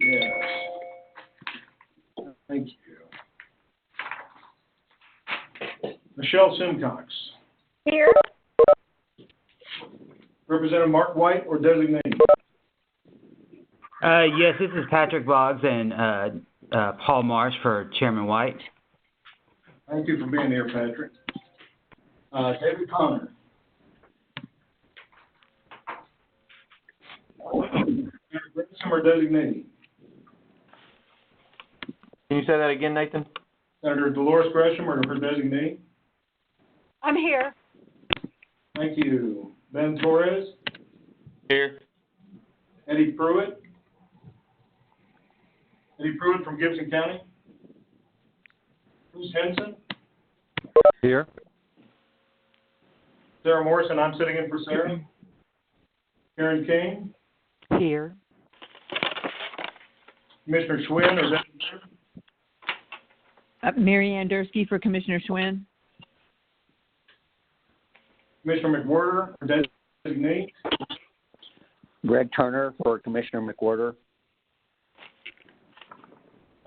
Yes. Thank you. Michelle Simcox. Here. Representative Mark White or designate? Yes, this is Patrick Boggs and Paul Marsh for Chairman White. Thank you for being here, Patrick. David Connor. Gresham or designee? Can you say that again, Nathan? Senator Dolores Gresham or her designee? I'm here. Thank you. Ben Torres? Here. Eddie Pruitt? Eddie Pruitt from Gibson County? Bruce Henson? Here. Sarah Morrison, I'm sitting in for Sarah. Karen King? Here. Commissioner Schwinn or designee? Mary Ann Dursky for Commissioner Schwinn. Commissioner McWhorter or designee? Greg Turner for Commissioner McWhorter.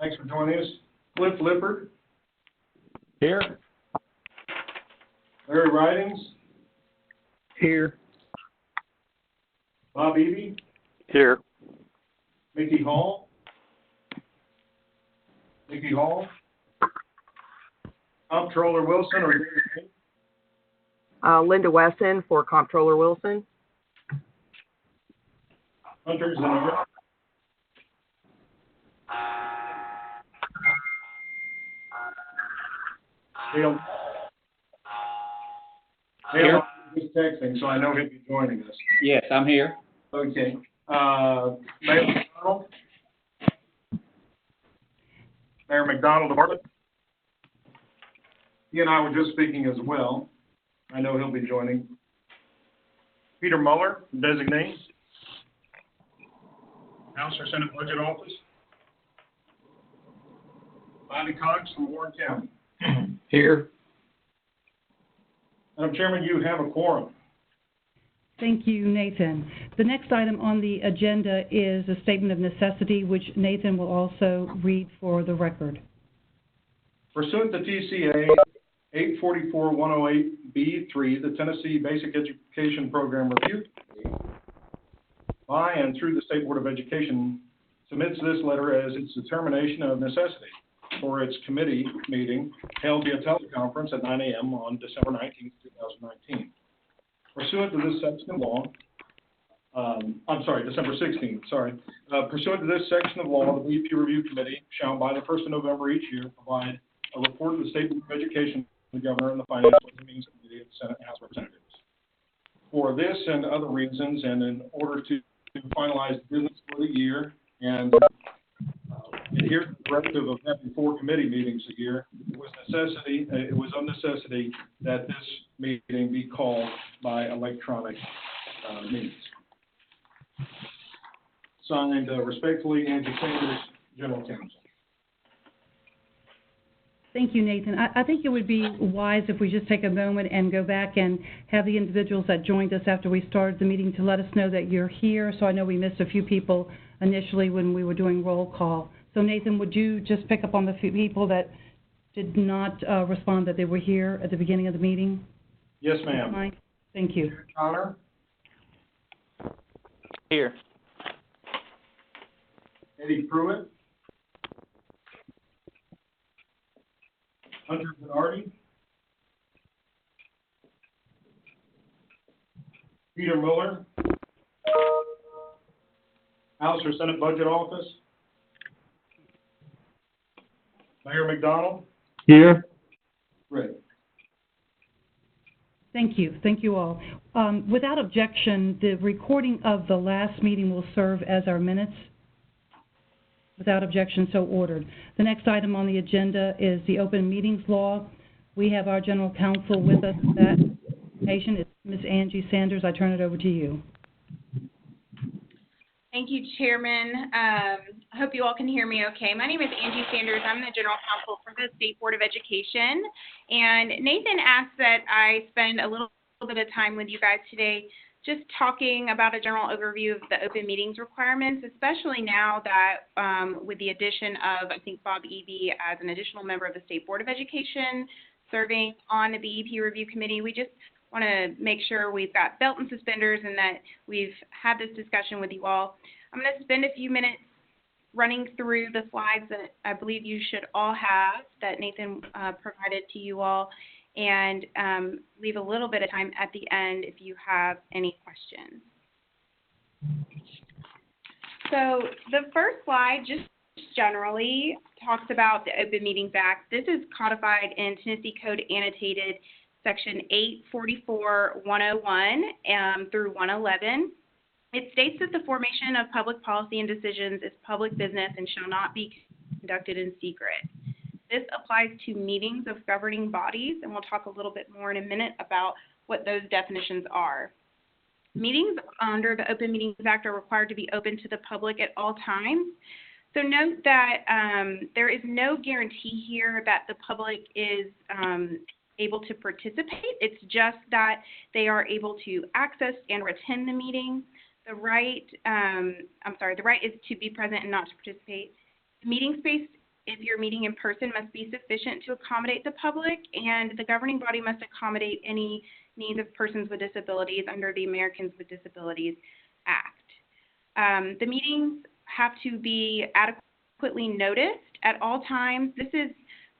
Thanks for joining us. Cliff Lippard? Here. Larry Ridings? Here. Bob Eby? Here. Mickey Hall? Mickey Hall? Comptroller Wilson or designee? Linda Wesson for Comptroller Wilson. Hunter Zuniga? Dale? Dale is texting, so I know he'll be joining us. Yes, I'm here. Okay. Mayor McDonald? Mayor McDonald, Department? He and I were just speaking as well. I know he'll be joining. Peter Muller, designee. House or Senate Budget Office. Bobby Cox from Warren County. Here. Madam Chairman, you have a quorum. Thank you, Nathan. The next item on the agenda is a statement of necessity, which Nathan will also read for the Pursuant to TCA 844-108B3, the Tennessee Basic Education Program Review Committee, by and through the State Board of Education, submits this letter as its determination of necessity for its committee meeting held via teleconference at 9 a.m. on December 19, 2019. Pursuant to this section of law, December 16th, pursuant to this section of law, the BEP Review Committee shall, by the 1st of November each year, provide a report to the State Board of Education, the Governor, and the Finance and Means Committee of the Senate and House of Representatives. For this and other reasons, and in order to finalize business for the year and adhere to the directive of having 4 committee meetings a year, it was of necessity that this meeting be called by electronic means. Signed respectfully, Angie Sanders, General Counsel. Thank you, Nathan. I think it would be wise if we just take a moment and go back and have the individuals that joined us after we started the meeting to let us know that you're here. So I know we missed a few people initially when we were doing roll call. So Nathan, would you just pick up on the few people that did not respond that they were here at the beginning of the meeting? Yes, ma'am. Thank you. Connor? Here. Eddie Pruitt? Hunter Bernardi? Peter Muller? House or Senate Budget Office? Mayor McDonald? Here. Great. Thank you. Thank you all. Without objection, the recording of the last meeting will serve as our minutes. Without objection, so ordered. The next item on the agenda is the open meetings law. We have our general counsel with us. That patient is Ms. Angie Sanders. I turn it over to you. Thank you, Chairman. I hope you all can hear me okay. My name is Angie Sanders. I'm the General Counsel for the State Board of Education. And Nathan asked that I spend a little bit of time with you guys today just talking about a general overview of the open meetings requirements, especially now that with the addition of, I think, Bob Eby as an additional member of the State Board of Education serving on the BEP Review Committee. We just want to make sure we've got belt and suspenders and that we've had this discussion with you all. I'm going to spend a few minutes running through the slides that I believe you should all have that Nathan provided to you all, and leave a little bit of time at the end if you have any questions. So the first slide just generally talks about the Open Meetings Act. This is codified in Tennessee Code Annotated Section 844-101 through 111. It states that the formation of public policy and decisions is public business and shall not be conducted in secret. This applies to meetings of governing bodies, and we'll talk a little bit more in a minute about what those definitions are. Meetings under the Open Meetings Act are required to be open to the public at all times. So note that there is no guarantee here that the public is able to participate. It's just that they are able to access and attend the meeting. The right, the right is to be present and not to participate. The meeting space, if you're meeting in person, must be sufficient to accommodate the public, and the governing body must accommodate any needs of persons with disabilities under the Americans with Disabilities Act. The meetings have to be adequately noticed at all times. This is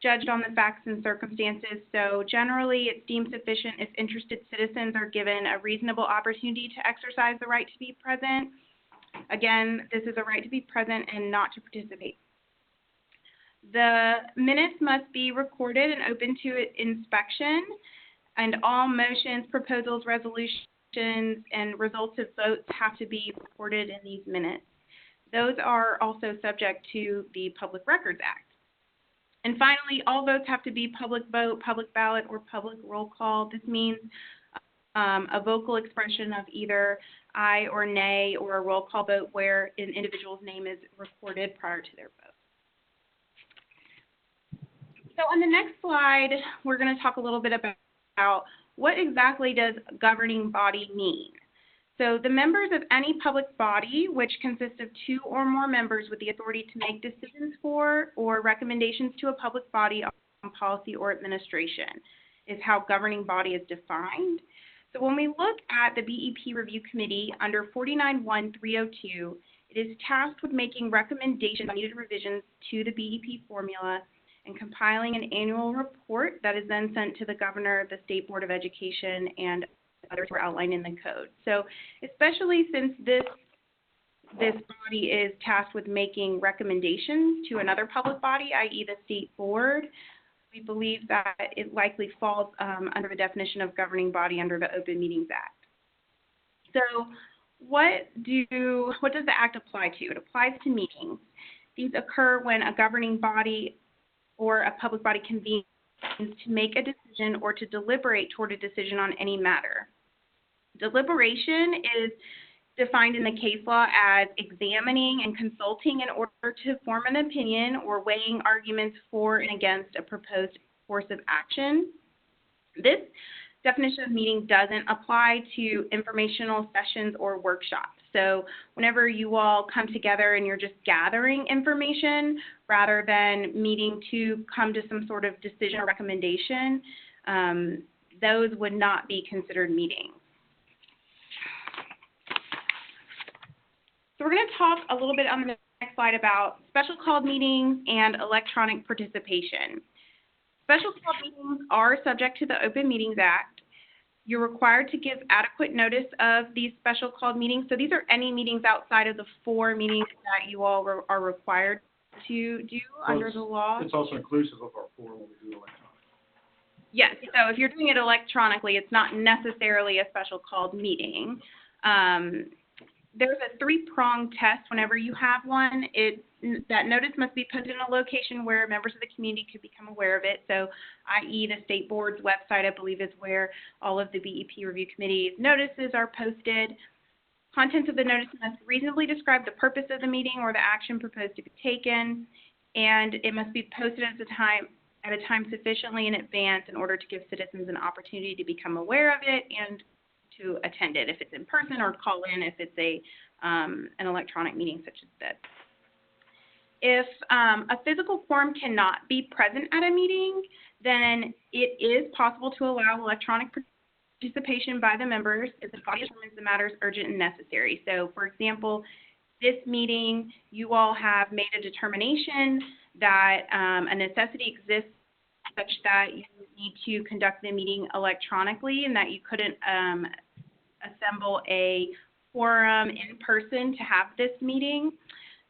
judged on the facts and circumstances, so generally it's deemed sufficient if interested citizens are given a reasonable opportunity to exercise the right to be present. Again, this is a right to be present and not to participate. The minutes must be recorded and open to inspection, and all motions, proposals, resolutions, and results of votes have to be recorded in these minutes. Those are also subject to the Public Records Act. And finally, all votes have to be public vote, public ballot, or public roll call. This means a vocal expression of either aye or nay, or a roll call vote where an individual's name is recorded prior to their vote. So on the next slide, we're going to talk a little bit about what exactly does governing body mean. So the members of any public body, which consists of two or more members with the authority to make decisions for or recommendations to a public body on policy or administration, is how governing body is defined. So when we look at the BEP Review Committee under 49.1.302, it is tasked with making recommendations on needed revisions to the BEP formula and compiling an annual report that is then sent to the governor, the State Board of Education, and others were outlined in the code. So especially since this body is tasked with making recommendations to another public body, i.e. the State Board, we believe that it likely falls under the definition of governing body under the Open Meetings Act. So what does the Act apply to? It applies to meetings. These occur when a governing body or a public body convenes to make a decision or to deliberate toward a decision on any matter. Deliberation is defined in the case law as examining and consulting in order to form an opinion or weighing arguments for and against a proposed course of action. This definition of meeting doesn't apply to informational sessions or workshops. So whenever you all come together and you're just gathering information rather than meeting to come to some sort of decision or recommendation, those would not be considered meetings. So we're going to talk a little bit on the next slide about special called meetings and electronic participation. Special called meetings are subject to the Open Meetings Act. You're required to give adequate notice of these special called meetings. So these are any meetings outside of the 4 meetings that you all are required to do under the law. It's also inclusive of our 4 when we do electronic. Yes, so if you're doing it electronically, it's not necessarily a special called meeting. There's a 3-pronged test whenever you have one. That notice must be posted in a location where members of the community could become aware of it. So, i.e. the State Board's website, I believe, is where all of the BEP Review Committee's notices are posted. Contents of the notice must reasonably describe the purpose of the meeting or the action proposed to be taken, and it must be posted at a time sufficiently in advance in order to give citizens an opportunity to become aware of it and to attend it, if it's in person, or call in if it's an electronic meeting such as this. If a physical quorum cannot be present at a meeting, then it is possible to allow electronic participation by the members if the body determines the matter is urgent and necessary. So, for example, this meeting, you all have made a determination that a necessity exists such that you need to conduct the meeting electronically and that you couldn't assemble a quorum in person to have this meeting.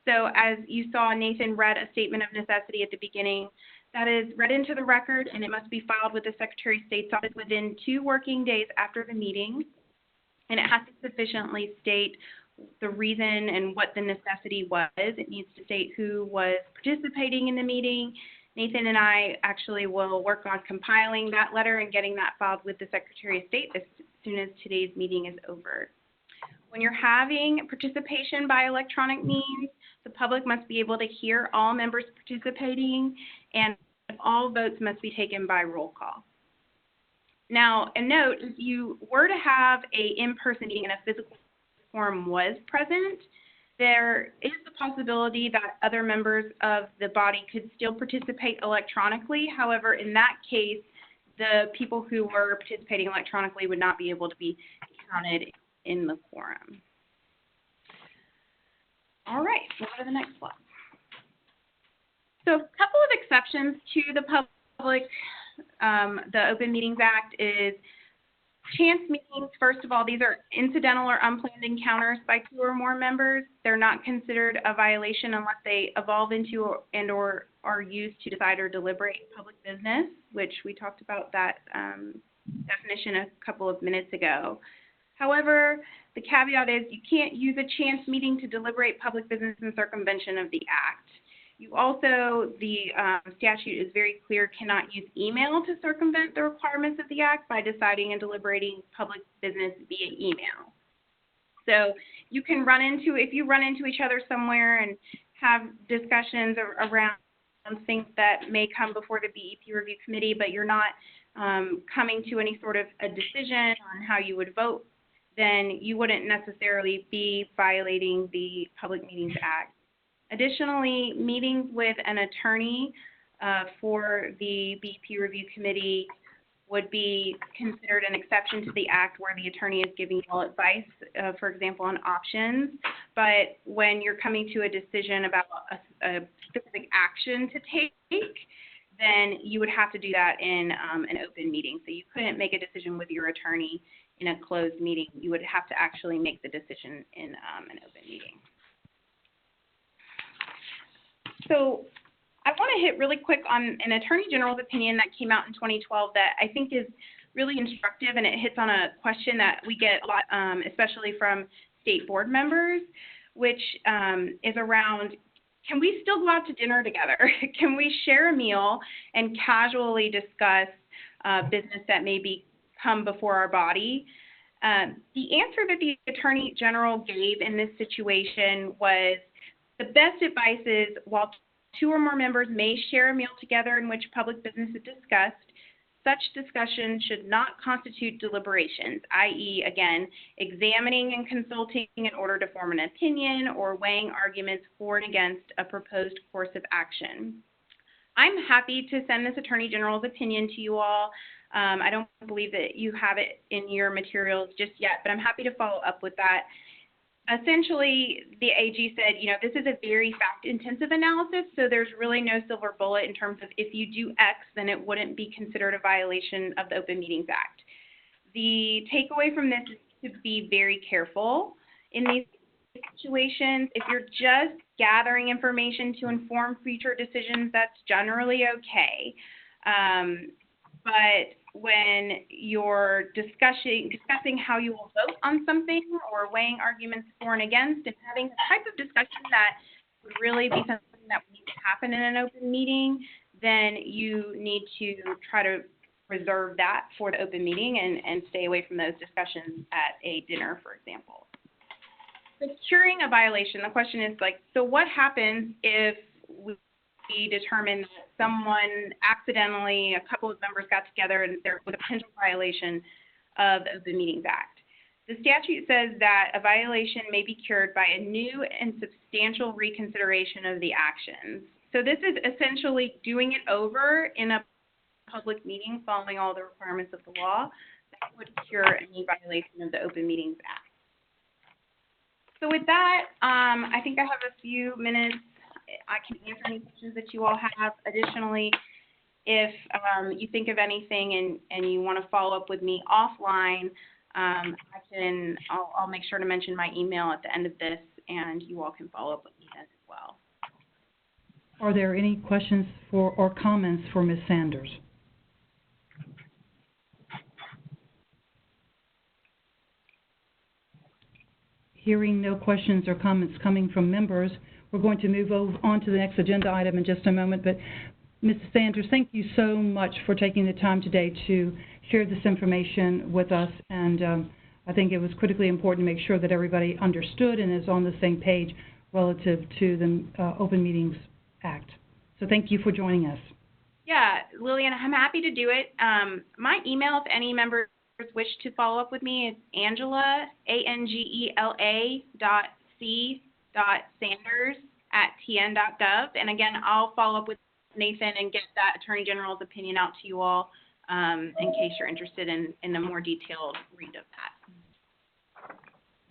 So as you saw, Nathan read a statement of necessity at the beginning. That is read into the record, and it must be filed with the Secretary of State's office within 2 working days after the meeting. And it has to sufficiently state the reason and what the necessity was. It needs to state who was participating in the meeting. Nathan and I actually will work on compiling that letter and getting that filed with the Secretary of State as soon as today's meeting is over. When you're having participation by electronic means, the public must be able to hear all members participating, and all votes must be taken by roll call. Now, a note, if you were to have an in-person meeting and a physical quorum was present, there is the possibility that other members of the body could still participate electronically. However, in that case, the people who were participating electronically would not be able to be counted in the quorum. All right, so go to the next slide. So a couple of exceptions to the Open Meetings Act is chance meetings. First of all, these are incidental or unplanned encounters by 2 or more members. They're not considered a violation unless they evolve into and/or are used to decide or deliberate public business, which we talked about that definition a couple of minutes ago. However, the caveat is you can't use a chance meeting to deliberate public business in circumvention of the Act. You also, the statute is very clear, cannot use email to circumvent the requirements of the Act by deciding and deliberating public business via email. So you can if you run into each other somewhere and have discussions around things that may come before the BEP review committee, but you're not coming to any sort of a decision on how you would vote, then you wouldn't necessarily be violating the Public Meetings Act. Additionally, meetings with an attorney for the BEP review committee would be considered an exception to the Act where the attorney is giving you all advice, for example, on options. But when you're coming to a decision about a specific action to take, then you would have to do that in an open meeting. So you couldn't make a decision with your attorney in a closed meeting. You would have to actually make the decision in an open meeting. So I want to hit really quick on an Attorney General's opinion that came out in 2012 that I think is really instructive, and it hits on a question that we get a lot, especially from state board members, which is around, can we still go out to dinner together? Can we share a meal and casually discuss business that may come before our body? The answer that the Attorney General gave in this situation was, the best advice is, while 2 or more members may share a meal together in which public business is discussed, such discussion should not constitute deliberations, i.e., again, examining and consulting in order to form an opinion or weighing arguments for and against a proposed course of action. I'm happy to send this Attorney General's opinion to you all. I don't believe that you have it in your materials just yet, but I'm happy to follow up with that. Essentially, the AG said, this is a very fact-intensive analysis, so there's really no silver bullet in terms of if you do X, then it wouldn't be considered a violation of the Open Meetings Act. The takeaway from this is to be very careful in these situations. If you're just gathering information to inform future decisions, that's generally okay. But when you're discussing how you will vote on something or weighing arguments for and against and having the type of discussion that would really be something that would need to happen in an open meeting, then you need to try to reserve that for the open meeting and stay away from those discussions at a dinner, for example. Securing a violation, the question is so what happens if we determine that someone accidentally, a couple of members got together and there was a potential violation of the Open Meetings Act? The statute says that a violation may be cured by a new and substantial reconsideration of the actions. So this is essentially doing it over in a public meeting following all the requirements of the law that would cure any violation of the Open Meetings Act. So with that, I think I have a few minutes. I can answer any questions that you all have. Additionally, if you think of anything and you want to follow up with me offline, I'll make sure to mention my email at the end of this, and you all can follow up with me as well. Are there any questions or comments for Ms. Sanders? Hearing no questions or comments coming from members, we're going to move on to the next agenda item in just a moment. But Ms. Sanders, thank you so much for taking the time today to share this information with us. And I think it was critically important to make sure that everybody understood and is on the same page relative to the Open Meetings Act. So thank you for joining us. Yeah, Lillian, I'm happy to do it. My email, if any members wish to follow up with me, is Angela, angela.c.sanders@tn.gov. And again, I'll follow up with Nathan and get that Attorney General's opinion out to you all in case you're interested in a more detailed read of that.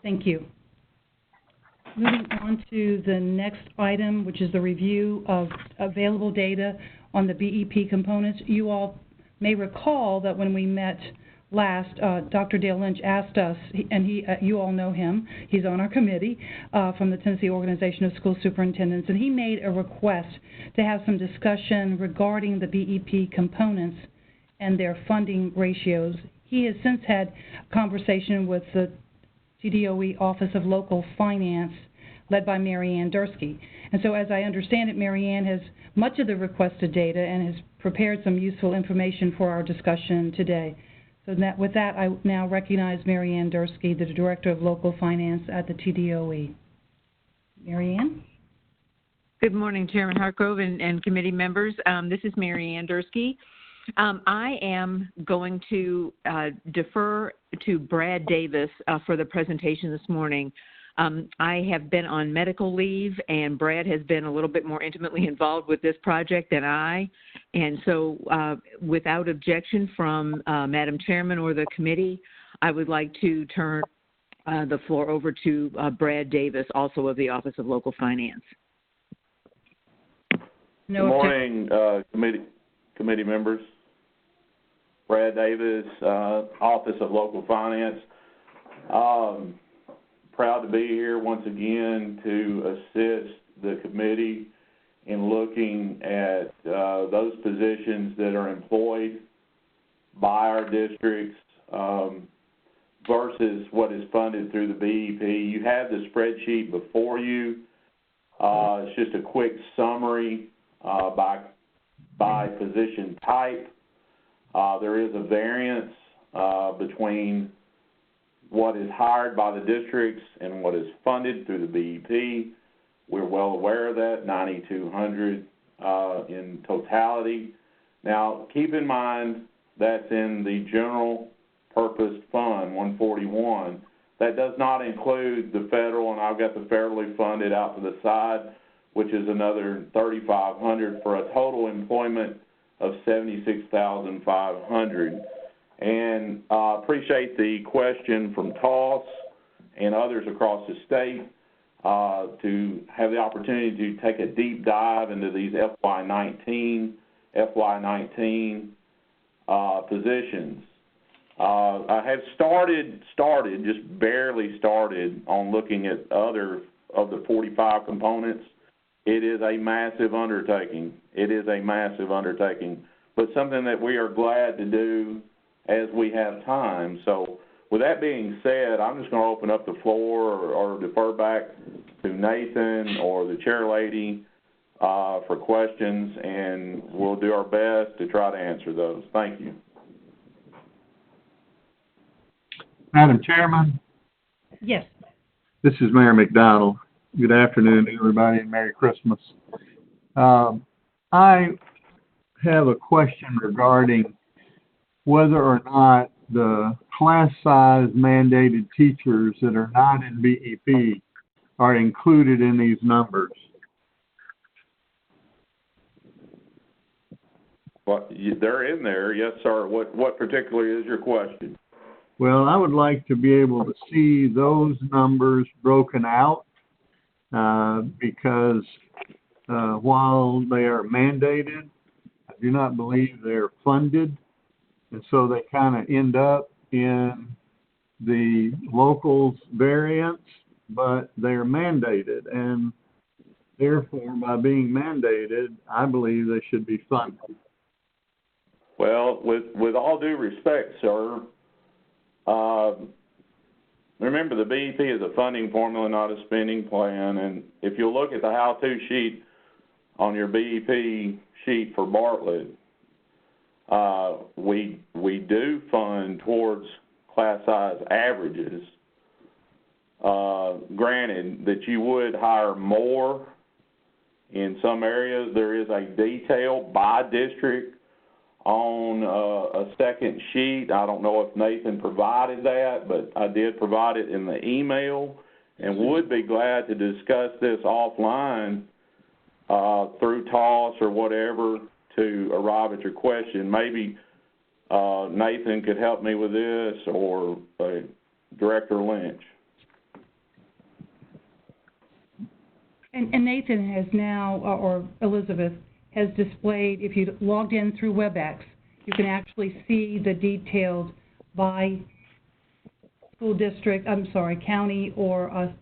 Thank you. Moving on to the next item, which is the review of available data on the BEP components. You all may recall that when we met last, Dr. Dale Lynch asked us, and you all know him, he's on our committee from the Tennessee Organization of School Superintendents, and he made a request to have some discussion regarding the BEP components and their funding ratios. He has since had a conversation with the TDOE Office of Local Finance, led by Mary Ann Dursky. And so as I understand it, Mary Ann has much of the requested data and has prepared some useful information for our discussion today. So with that, I now recognize Mary Ann Dursky, the Director of Local Finance at the TDOE. Mary Ann? Good morning, Chairman Hartgrove and committee members. This is Mary Ann Dursky. I am going to defer to Brad Davis for the presentation this morning. I have been on medical leave, and Brad has been a little bit more intimately involved with this project than I. And so without objection from Madam Chairman or the committee, I would like to turn the floor over to Brad Davis, also of the Office of Local Finance. No Good morning, committee members. Brad Davis, Office of Local Finance. Proud to be here once again to assist the committee in looking at those positions that are employed by our districts versus what is funded through the BEP. You have the spreadsheet before you. It's just a quick summary by position type. There is a variance between what is hired by the districts and what is funded through the BEP. We're well aware of that, 9,200 in totality. Now, keep in mind that's in the general purpose fund, 141. That does not include the federal, and I've got the federally funded out to the side, which is another 3,500 for a total employment of 76,500. And appreciate the question from TOSS and others across the state to have the opportunity to take a deep dive into these FY19 positions. I have just barely started on looking at other of the 45 components. It is a massive undertaking. But something that we are glad to do as we have time. So with that being said, I'm just going to open up the floor or defer back to Nathan or the chair lady for questions, and we'll do our best to try to answer those. Thank you. Madam Chairman, Yes. this is Mayor McDonald. Good afternoon, everybody, and Merry Christmas. I have a question regarding whether or not the class size mandated teachers that are not in BEP are included in these numbers. They're in there, yes, sir. What particularly is your question? Well, I would like to be able to see those numbers broken out because while they are mandated, I do not believe they're funded. And so they kind of end up in the locals variance, but they're mandated. And therefore, by being mandated, I believe they should be funded. Well, with all due respect, sir, remember the BEP is a funding formula, not a spending plan. And if you look at the how-to sheet on your BEP sheet for Bartlett, we do fund towards class size averages. Granted that you would hire more in some areas. There is a detail by district on a second sheet. I don't know if Nathan provided that, but I did provide it in the email and would be glad to discuss this offline through TOS or whatever to arrive at your question. Maybe Nathan could help me with this, or Director Lynch. And Nathan has now, or Elizabeth, has displayed, if you logged in through WebEx, you can actually see the details by school district, county or a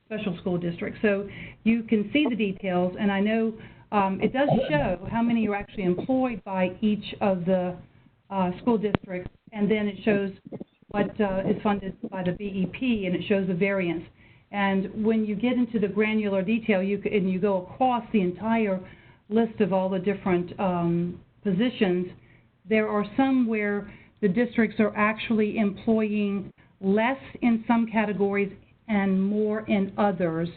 special school district. So you can see the details, and I know it does show how many are actually employed by each of the school districts, and then it shows what is funded by the BEP, and it shows the variance. And when you get into the granular detail, and you go across the entire list of all the different positions, there are some where the districts are actually employing less in some categories and more in others.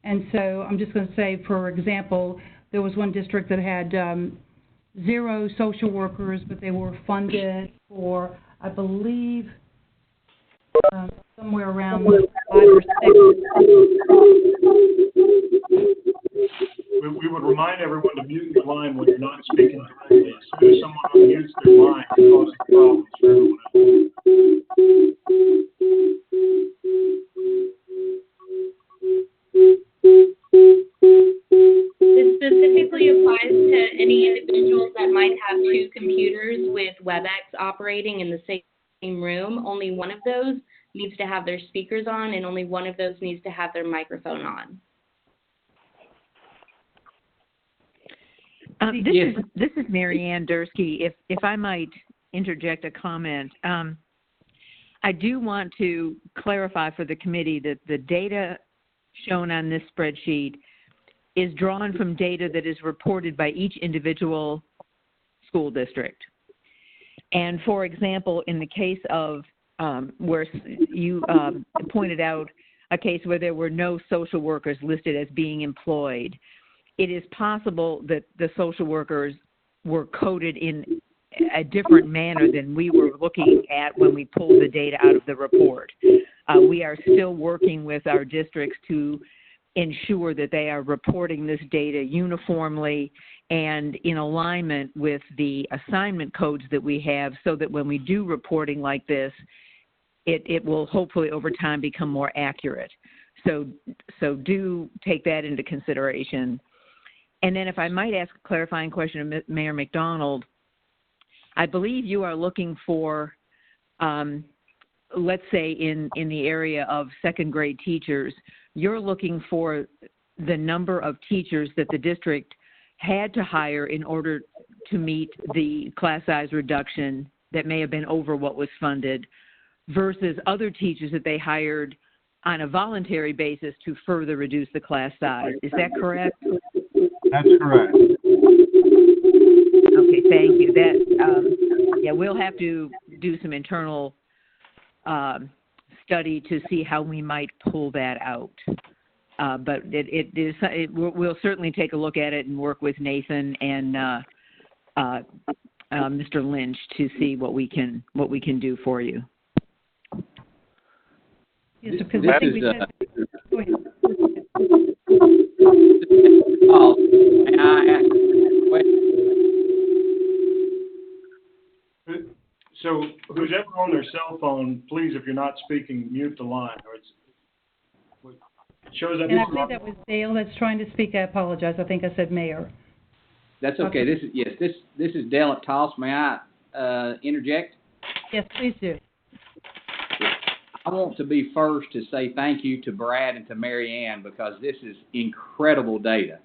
And so I'm just going to say, for example, there was one district that had 0 social workers, but they were funded for, I believe, somewhere around 5 or 6. We would remind everyone to mute your line when you're not speaking directly. As soon as someone unmutes their line, it's causing problems for everyone else. This specifically applies to any individuals that might have 2 computers with WebEx operating in the same room. Only one of those needs to have their speakers on, and only one of those needs to have their microphone on. This is Mary Ann Dursky. If I might interject a comment, I do want to clarify for the committee that the data shown on this spreadsheet is drawn from data that is reported by each individual school district. And for example, in the case of where you pointed out a case where there were no social workers listed as being employed, it is possible that the social workers were coded in a different manner than we were looking at when we pulled the data out of the report. We are still working with our districts to ensure that they are reporting this data uniformly and in alignment with the assignment codes that we have, so that when we do reporting like this, it will hopefully over time become more accurate. So do take that into consideration. And then if I might ask a clarifying question of Mayor McDonald, I believe you are looking for, let's say in the area of second grade teachers, you're looking for the number of teachers that the district had to hire in order to meet the class size reduction that may have been over what was funded, versus other teachers that they hired on a voluntary basis to further reduce the class size. Is that correct? That's correct. Okay, thank you. We'll have to do some internal study to see how we might pull that out. But we'll certainly take a look at it and work with Nathan and Mr. Lynch to see what we can do for you. Yes, because I think we said, go ahead. Paul, may I ask a question? So who's ever on their cell phone, please, if you're not speaking, mute the line, or it shows up. And I believe that was Dale that's trying to speak. I apologize. I think I said mayor. That's okay. This is Dale at Toss. May I interject? Yes, please do. I want to be first to say thank you to Brad and to Mary Ann because this is incredible data.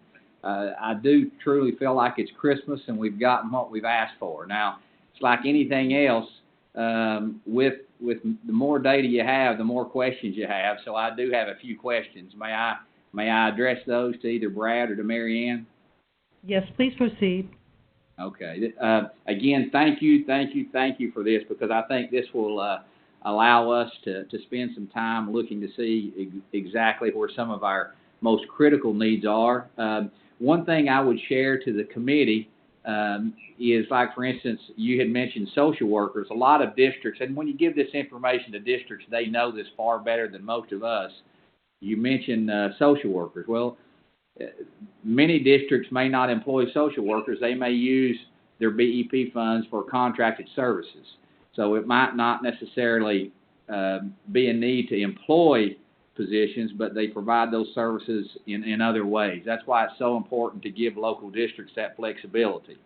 I do truly feel like it's Christmas and we've gotten what we've asked for. Now, it's like anything else. With the more data you have, the more questions you have. So I do have a few questions. May I address those to either Brad or to Mary Ann? Yes, please proceed. Okay. Again, thank you for this because I think this will allow us to spend some time looking to see exactly where some of our most critical needs are. One thing I would share to the committee is, like, for instance, you had mentioned social workers. A lot of districts, and when you give this information to districts, they know this far better than most of us. You mentioned social workers. Well, many districts may not employ social workers. They may use their BEP funds for contracted services. So it might not necessarily be a need to employ positions, but they provide those services in other ways. That's why it's so important to give local districts that flexibility.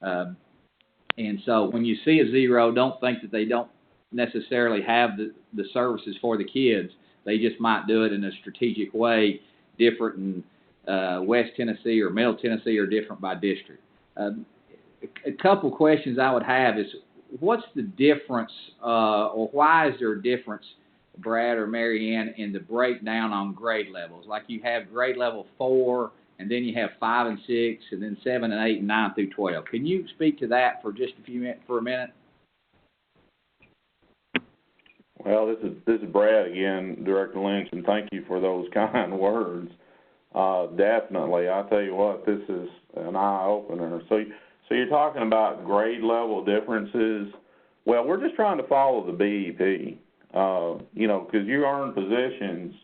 And so when you see a zero, don't think that they don't necessarily have the services for the kids. They just might do it in a strategic way, different in West Tennessee or Middle Tennessee, or different by district. A couple questions I would have is, what's the difference, or why is there a difference, Brad or Mary Ann, in the breakdown on grade levels? Like, you have grade level 4, and then you have 5 and 6, and then 7 and 8 and 9 through 12. Can you speak to that for just a minute? Well, this is Brad again, Director Lynch, and thank you for those kind words. Definitely, I tell you what, this is an eye opener. So you're talking about grade level differences. Well, we're just trying to follow the BEP, because you earn positions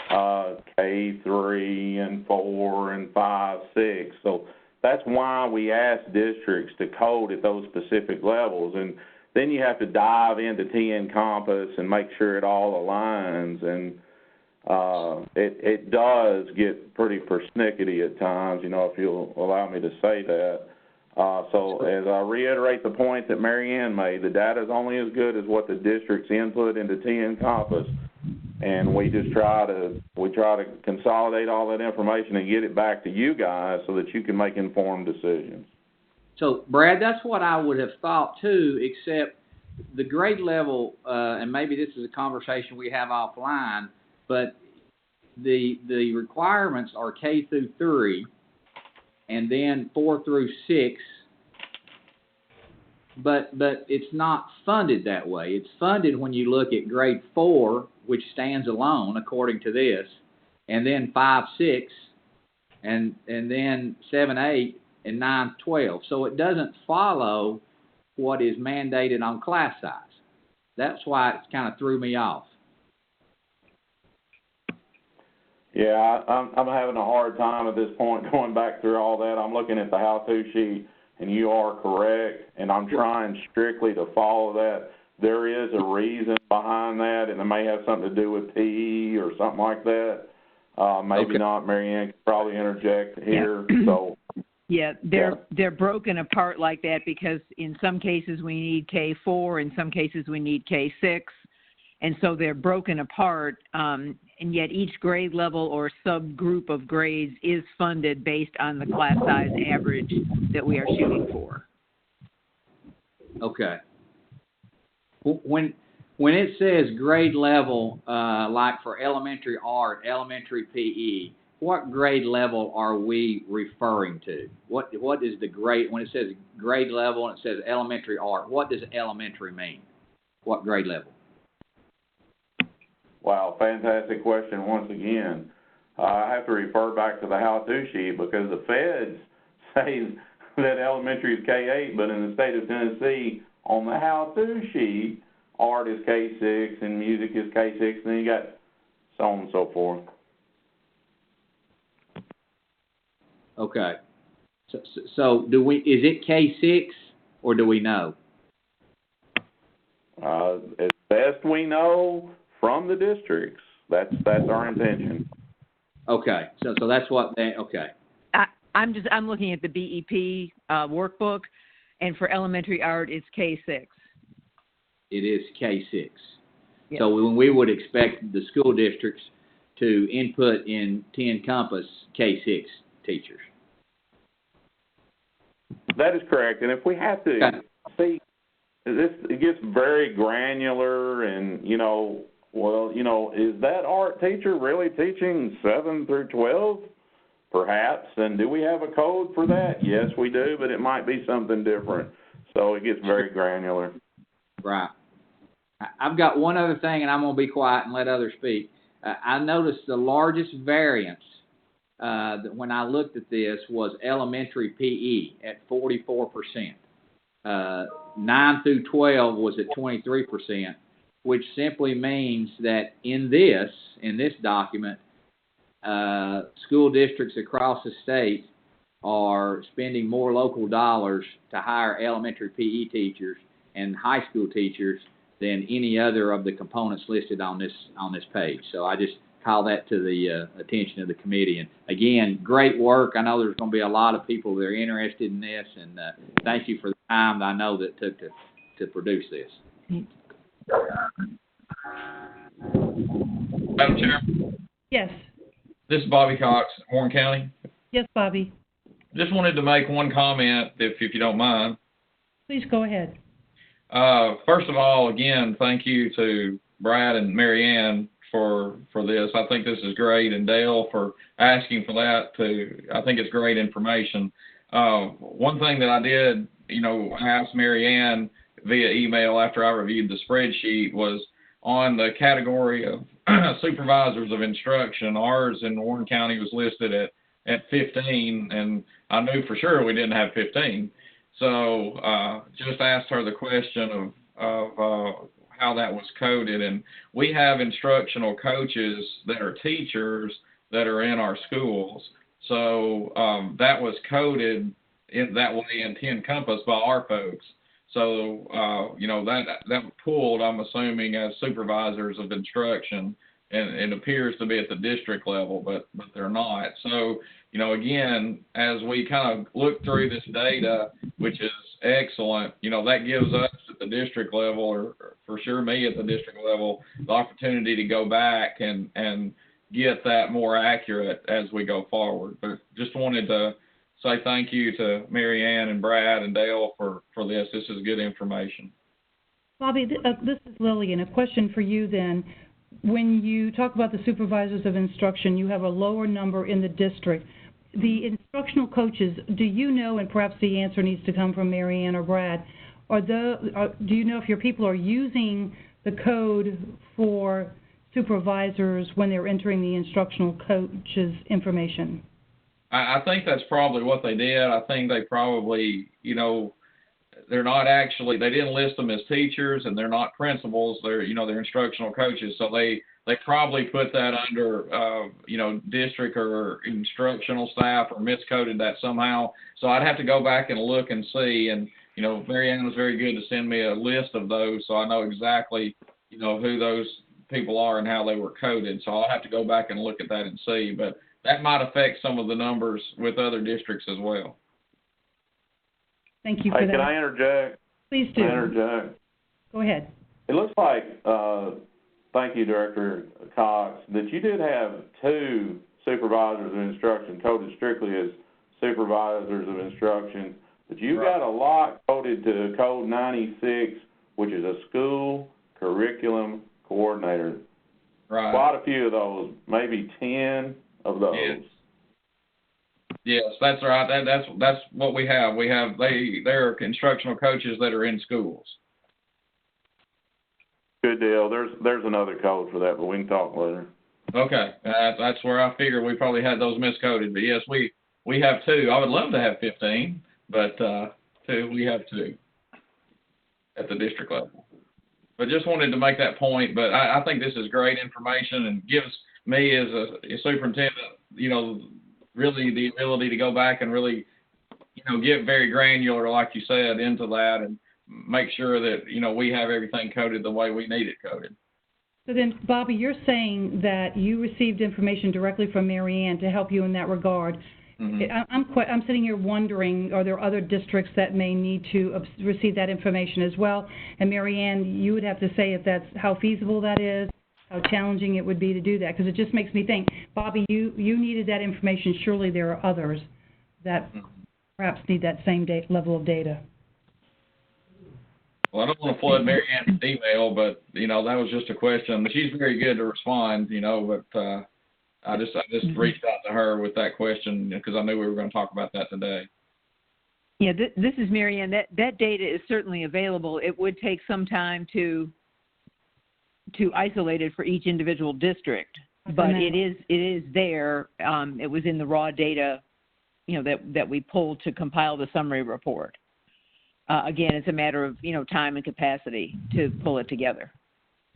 K3 and 4 and 5, 6. So that's why we ask districts to code at those specific levels. And then you have to dive into TN Compass and make sure it all aligns. And it does get pretty persnickety at times, if you'll allow me to say that. So as I reiterate the point that Mary Ann made, the data is only as good as what the district's input into TN Compass, and we try to consolidate all that information and get it back to you guys so that you can make informed decisions. So, Brad, that's what I would have thought too, except the grade level, and maybe this is a conversation we have offline, but the requirements are K through 3, and then 4 through 6, but it's not funded that way. It's funded when you look at grade 4, which stands alone according to this, and then 5, 6, and then 7, 8, and 9, 12. So it doesn't follow what is mandated on class size. That's why it kind of threw me off. Yeah, I'm having a hard time at this point going back through all that. I'm looking at the how-to sheet, and you are correct, and I'm trying strictly to follow that. There is a reason behind that, and it may have something to do with PE or something like that. Maybe Okay. not. Mary Ann could probably interject here. Yeah. So. Yeah, they're broken apart like that because in some cases we need K4, in some cases we need K6, and so they're broken apart, and yet each grade level or subgroup of grades is funded based on the class size average that we are shooting for. Okay. When it says grade level, like for elementary art, elementary PE, what grade level are we referring to? What is the grade, when it says grade level and it says elementary art, what does elementary mean? What grade level? Wow, fantastic question once again. I have to refer back to the how-to sheet because the feds say that elementary is K-8, but in the state of Tennessee, on the how-to sheet, art is K-6 and music is K-6, and then you got so on and so forth. Okay. So is it K-6 or do we know? As best we know from the districts, that's our intention. Okay. So that's what they, okay. I'm looking at the BEP workbook, and for elementary art, it's K6. It is K-6. Yes. So when we would expect the school districts to input in 10 Compass K-6 teachers. That is correct, and if we have to, see, it gets very granular, and, is that art teacher really teaching 7 through 12? Perhaps, and do we have a code for that? Yes, we do, but it might be something different, so it gets very granular. Right. I've got one other thing, and I'm going to be quiet and let others speak. I noticed the largest variance when I looked at this was elementary PE at 44%. 9 through 12 was at 23%, which simply means that in this document, school districts across the state are spending more local dollars to hire elementary PE teachers and high school teachers than any other of the components listed on this page. So I just call that to the attention of the committee. And again, great work. I know there's going to be a lot of people that are interested in this, and thank you for the time that I know that took to produce this. Madam Chair, Yes. this is Bobby Cox, Warren County. Yes, Bobby. Just wanted to make one comment, if you don't mind. Please go ahead. First of all, again, thank you to Brad and Mary Ann for this. I think this is great, and Dale for asking for that too. I think it's great information. One thing that I did, ask Mary Ann via email after I reviewed the spreadsheet was on the category of supervisors of instruction. Ours in Warren County was listed at 15, and I knew for sure we didn't have 15. So just asked her the question of how that was coded. And we have instructional coaches that are teachers that are in our schools. So that was coded in that way in 10 Compass by our folks. So, that pulled, I'm assuming, as supervisors of instruction, and it appears to be at the district level, but they're not. So, again, as we kind of look through this data, which is excellent, that gives us at the district level, or for sure me at the district level, the opportunity to go back and get that more accurate as we go forward. But just wanted to say thank you to Mary Ann and Brad and Dale for this. This is good information. Bobby, this is Lillian. A question for you then. When you talk about the supervisors of instruction, you have a lower number in the district. The instructional coaches, do you know, and perhaps the answer needs to come from Mary Ann or Brad, do you know if your people are using the code for supervisors when they're entering the instructional coaches' information? I think that's probably what they did. I think they probably, they're not actually, they didn't list them as teachers, and they're not principals. They're instructional coaches. So they probably put that under, district or instructional staff, or miscoded that somehow. So I'd have to go back and look and see. And, Mary Ann was very good to send me a list of those, so I know exactly, who those people are and how they were coded. So I'll have to go back and look at that and see. But that might affect some of the numbers with other districts as well. Thank you for that. Can I interject? Please do. Interject. Go ahead. It looks like, thank you, Director Cox, that you did have 2 supervisors of instruction coded strictly as supervisors of instruction, but you've got a lot coded to Code 96, which is a school curriculum coordinator. Right. Quite a few of those, maybe 10 of those. Yes, that's right. That's what we have. They're instructional coaches that are in schools. Good deal. There's another code for that, but we can talk later. Okay, that's where I figured we probably had those miscoded. But yes, we have 2. I would love to have 15, but we have two at the district level. But just wanted to make that point, but I think this is great information and gives me as a superintendent, really the ability to go back and really, get very granular, like you said, into that and make sure that, we have everything coded the way we need it coded. So then, Bobby, you're saying that you received information directly from Mary Ann to help you in that regard. Mm-hmm. I'm sitting here wondering, are there other districts that may need to receive that information as well? And Mary Ann, you would have to say if that's how feasible that is, how challenging it would be to do that, because it just makes me think, Bobby, you needed that information. Surely there are others that perhaps need that same level of data. Well, I don't want to flood Mary Ann's email, but, that was just a question. She's very good to respond, but I just reached out to her with that question because I knew we were going to talk about that today. Yeah, this is Mary Ann. That data is certainly available. It would take some time to isolate it for each individual district, but it is there. It was in the raw data, that we pulled to compile the summary report. Again, it's a matter of, time and capacity to pull it together.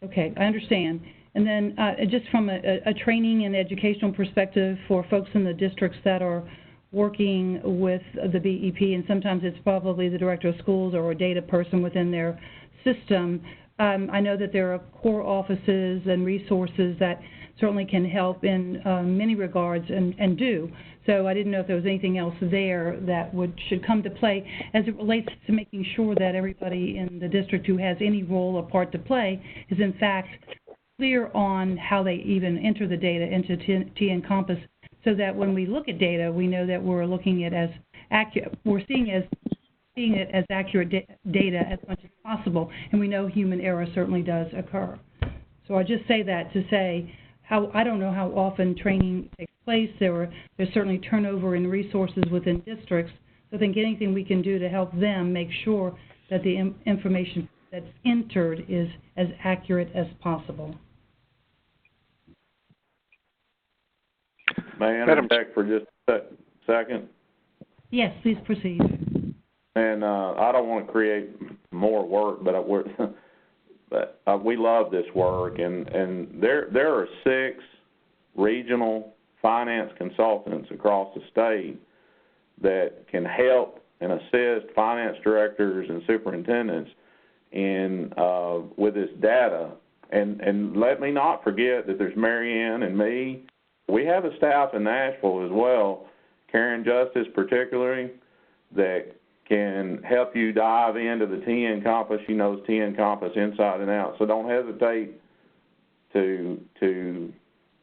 Okay, I understand. And then just from a training and educational perspective for folks in the districts that are working with the BEP, and sometimes it's probably the director of schools or a data person within their system, I know that there are core offices and resources that certainly can help in many regards and do. So I didn't know if there was anything else there that should come to play as it relates to making sure that everybody in the district who has any role or part to play is in fact clear on how they even enter the data into TN Compass, so that when we look at data, we know that we're looking at as accurate. We're seeing it as accurate data as much as possible, and we know human error certainly does occur. So I just say that to say I don't know how often training takes place. There's certainly turnover in resources within districts. So I think anything we can do to help them make sure that the information that's entered is as accurate as possible. May I interject for just a second? Yes, please proceed. And I don't want to create more work, but we love this work, and there are 6 regional finance consultants across the state that can help and assist finance directors and superintendents in with this data. And let me not forget that there's Mary Ann and me. We have a staff in Nashville as well, Karen Justice particularly, that can help you dive into the TN Compass. She knows TN Compass inside and out. So don't hesitate to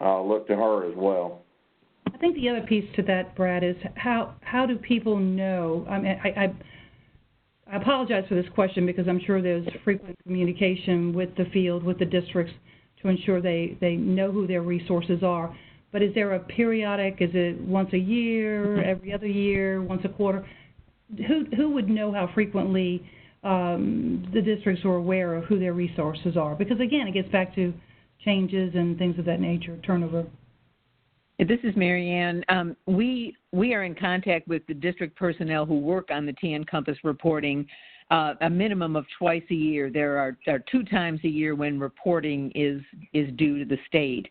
look to her as well. I think the other piece to that, Brad, is how do people know? I mean, I apologize for this question because I'm sure there's frequent communication with the field, with the districts, to ensure they know who their resources are. But is there a periodic, is it once a year, every other year, once a quarter? Who would know how frequently the districts are aware of who their resources are? Because, again, it gets back to changes and things of that nature, turnover. This is Mary Ann. We are in contact with the district personnel who work on the TN Compass reporting a minimum of twice a year. There are 2 times a year when reporting is due to the state.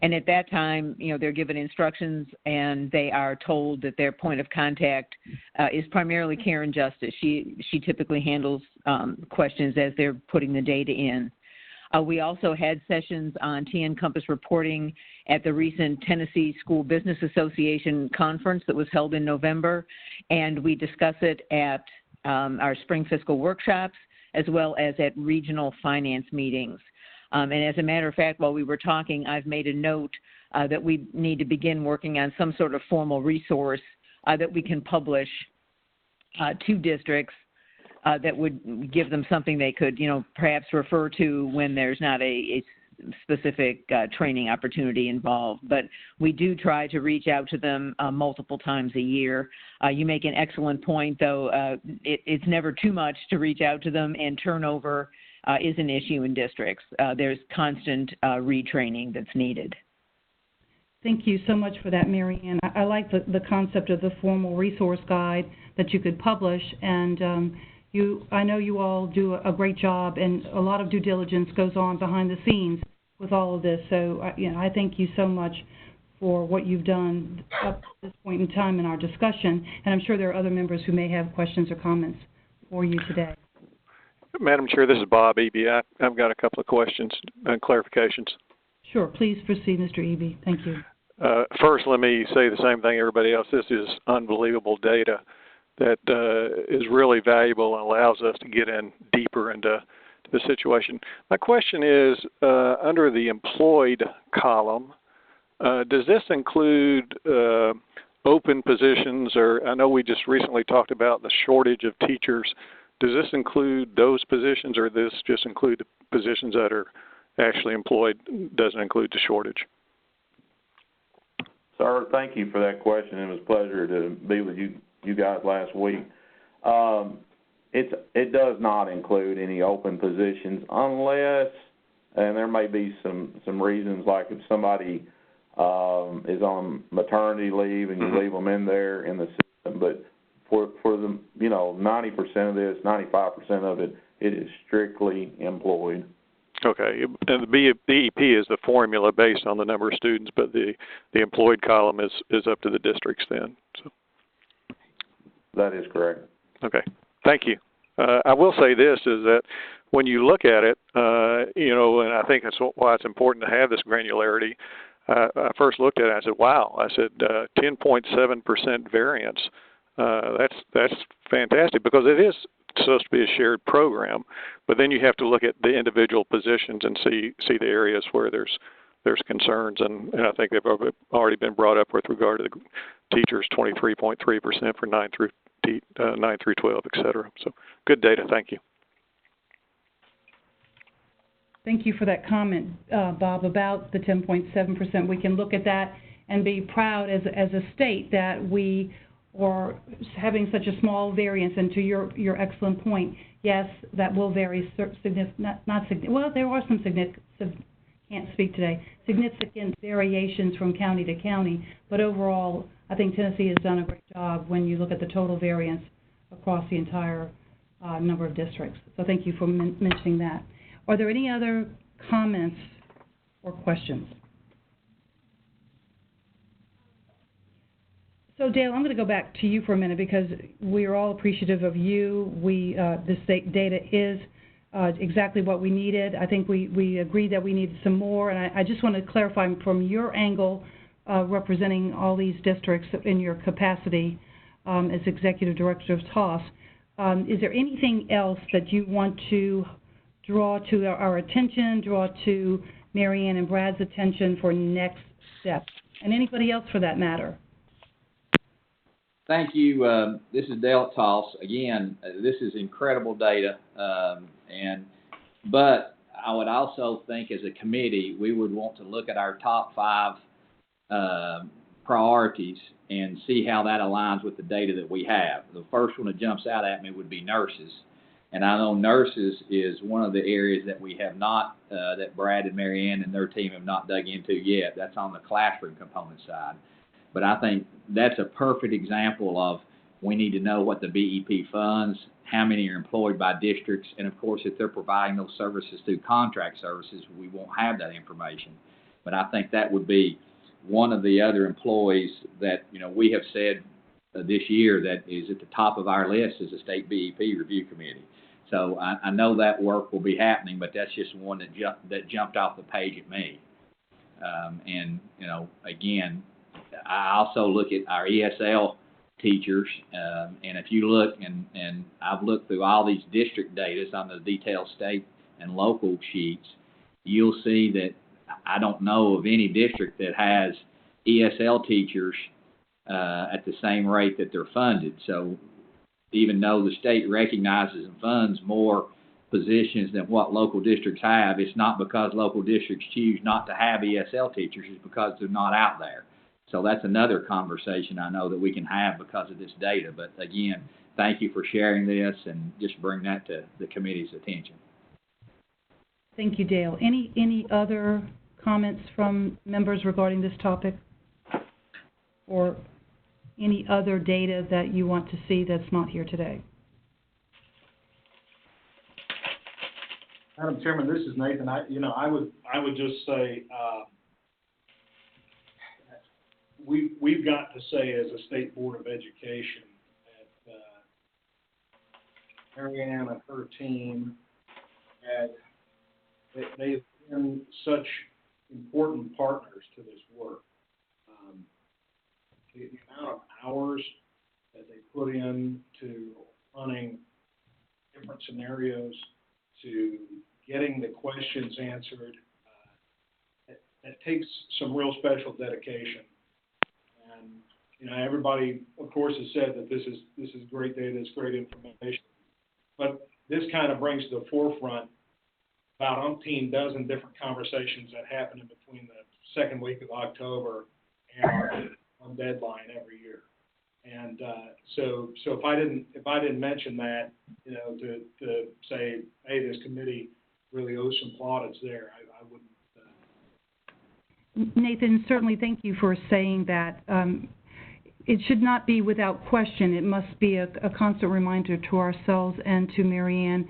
And at that time, they're given instructions and they are told that their point of contact is primarily Karen Justice. She typically handles questions as they're putting the data in. We also had sessions on TN Compass reporting at the recent Tennessee School Business Association conference that was held in November, and we discuss it at our spring fiscal workshops as well as at regional finance meetings. And as a matter of fact, while we were talking, I've made a note that we need to begin working on some sort of formal resource that we can publish to districts that would give them something they could, perhaps refer to when there's not a specific training opportunity involved. But we do try to reach out to them multiple times a year. You make an excellent point, though. It's never too much to reach out to them, and turnover is an issue in districts. There's constant retraining that's needed. Thank you so much for that, Mary Ann. I like the concept of the formal resource guide that you could publish, and I know you all do a great job, and a lot of due diligence goes on behind the scenes with all of this. So, I thank you so much for what you've done up to this point in time in our discussion, and I'm sure there are other members who may have questions or comments for you today. Madam Chair, this is Bob Eby. I've got a couple of questions and clarifications. Sure, please proceed, Mr. Eby. Thank you. First, let me say the same thing everybody else. This is unbelievable data that is really valuable and allows us to get in deeper into the situation. My question is, under the employed column, does this include open positions, or I know we just recently talked about the shortage of teachers. Does this include those positions, or does this just include the positions that are actually employed, doesn't include the shortage? Sir, thank you for that question. It was a pleasure to be with you guys last week. It does not include any open positions unless, and there may be some reasons, like if somebody is on maternity leave and you leave them in there in the system, but for the 90% of this, 95% of it, it is strictly employed. Okay, and the BEP is the formula based on the number of students, but the employed column is up to the districts then. So. That is correct. Okay, thank you. I will say this, is that when you look at it, and I think that's why it's important to have this granularity. I first looked at it and I said, wow, 10.7% variance. That's fantastic, because it is supposed to be a shared program, but then you have to look at the individual positions and see the areas where there's concerns, and I think they've already been brought up with regard to the teachers, 23.3% for 9 through 12, et cetera. So good data. Thank you. Thank you for that comment, Bob, about the 10.7%. We can look at that and be proud as a state that we are having such a small variance. And to your excellent point, yes, that will vary. Well, there are some significant variations from county to county, but overall, I think Tennessee has done a great job when you look at the total variance across the entire number of districts. So thank you for mentioning that. Are there any other comments or questions? So Dale, I'm going to go back to you for a minute, because we are all appreciative of you. This data is exactly what we needed. I think we agreed that we needed some more, and I just want to clarify from your angle, representing all these districts in your capacity as Executive Director of TOS, is there anything else that you want to draw to our attention, draw to Mary Ann and Brad's attention for next steps, and anybody else for that matter? Thank you. This is Dale at TOS. Again, this is incredible data, but I would also think as a committee, we would want to look at our top 5 priorities and see how that aligns with the data that we have. The first one that jumps out at me would be nurses. And I know nurses is one of the areas that we have not, that Brad and Mary Ann and their team have not dug into yet. That's on the classroom component side. But I think that's a perfect example of, we need to know what the BEP funds, how many are employed by districts, and of course, if they're providing those services through contract services, we won't have that information. But I think that would be one of the other employees that, we have said this year that is at the top of our list is the State BEP Review Committee. So I know that work will be happening, but that's just one that jumped off the page at me. Again, I also look at our ESL teachers, and if you look, and I've looked through all these district data on the detailed state and local sheets, you'll see that I don't know of any district that has ESL teachers at the same rate that they're funded. So even though the state recognizes and funds more positions than what local districts have, it's not because local districts choose not to have ESL teachers, it's because they're not out there. So that's another conversation I know that we can have because of this data. But again, thank you for sharing this, and just bring that to the committee's attention. Thank you, Dale. Any other comments from members regarding this topic? or any other data that you want to see that's not here today? Madam Chairman, this is Nathan. I would just say, we've got to say as a State Board of Education that, Mary Ann and her team they've been such important partners to this work. The amount of hours that they put into running different scenarios, to getting the questions answered, that takes some real special dedication. And everybody, of course, has said that this is great data, it's great information, but this kind of brings to the forefront about umpteen dozen different conversations that happen in between the second week of October and our deadline every year. And so if I didn't mention that, to say, hey, this committee really owes some plaudits there, I wouldn't. Nathan, certainly thank you for saying that. It should not be without question. It must be a constant reminder to ourselves and to Mary Ann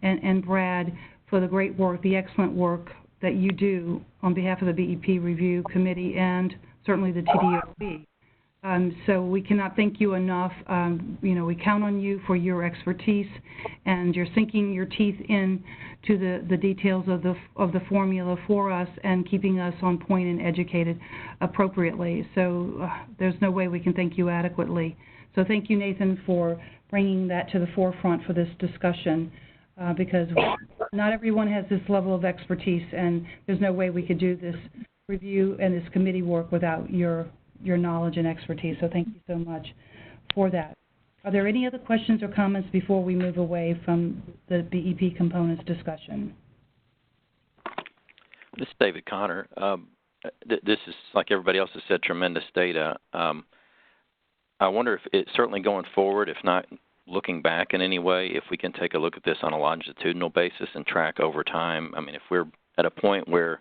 and Brad for the great work, the excellent work that you do on behalf of the BEP Review Committee and certainly the TDOB. So we cannot thank you enough. We count on you for your expertise, and you're sinking your teeth into the details of the formula for us and keeping us on point and educated appropriately. So there's no way we can thank you adequately. So thank you, Nathan, for bringing that to the forefront for this discussion, because not everyone has this level of expertise, and there's no way we could do this review and this committee work without your knowledge and expertise. So thank you so much for that. Are there any other questions or comments before we move away from the BEP components discussion? This is David Connor. This is, like everybody else has said, tremendous data. I wonder if it's certainly going forward, if not looking back in any way, if we can take a look at this on a longitudinal basis and track over time. I mean, if we're at a point where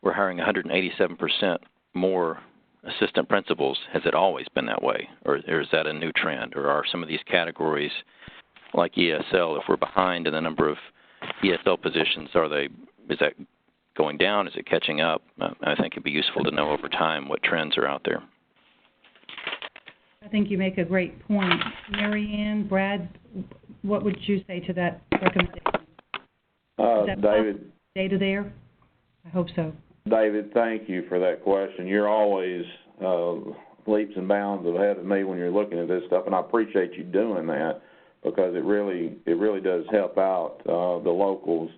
we're hiring 187% more assistant principals, has it always been that way, or is that a new trend? Or are some of these categories like ESL, if we're behind in the number of ESL positions, is that going down? Is it catching up? I think it'd be useful to know over time what trends are out there. I think you make a great point. Mary Ann, Brad, what would you say to that recommendation? Is that David. Data there? I hope so. David, thank you for that question. You're always leaps and bounds ahead of me when you're looking at this stuff, and I appreciate you doing that because it really does help out the locals.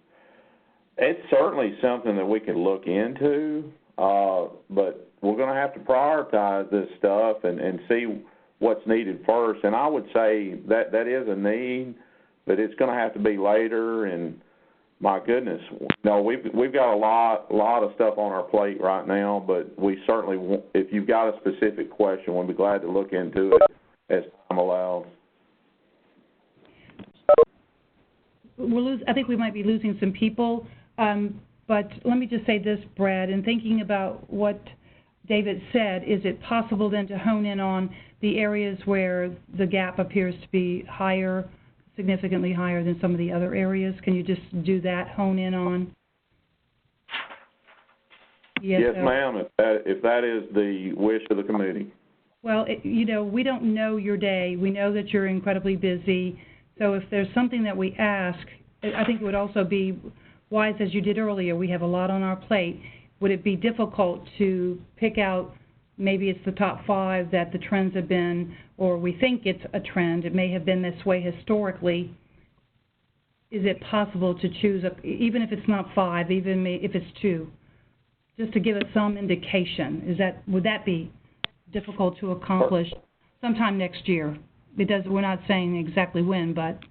It's certainly something that we could look into, but we're going to have to prioritize this stuff and see what's needed first. And I would say that is a need, but it's going to have to be later. And my goodness, no, we've got a lot of stuff on our plate right now, but we certainly, if you've got a specific question, we'll be glad to look into it as time allows. I think we might be losing some people, but let me just say this, Brad, in thinking about what David said, is it possible then to hone in on the areas where the gap appears to be higher, significantly higher than some of the other areas? Can you just do that, hone in on? Yes, ma'am, if that is the wish of the committee. Well, we don't know your day. We know that you're incredibly busy. So if there's something that we ask, I think it would also be wise, as you did earlier, we have a lot on our plate. Would it be difficult to pick out, maybe it's the top 5 that the trends have been, or we think it's a trend, it may have been this way historically. Is it possible to choose, even if it's not 5, even if it's 2, just to give us some indication? Would that be difficult to accomplish sometime next year? We're not saying exactly when, but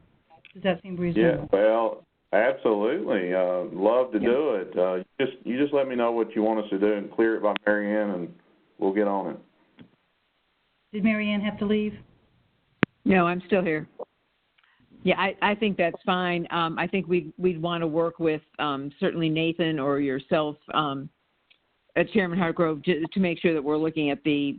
does that seem reasonable? Yeah, well, absolutely. Love to do it. You just let me know what you want us to do and clear it by Mary Ann, and we'll get on it. Did Mary Ann have to leave? No, I'm still here. Yeah, I think that's fine. I think we'd want to work with certainly Nathan or yourself Chairman Hargrove, to make sure that we're looking at the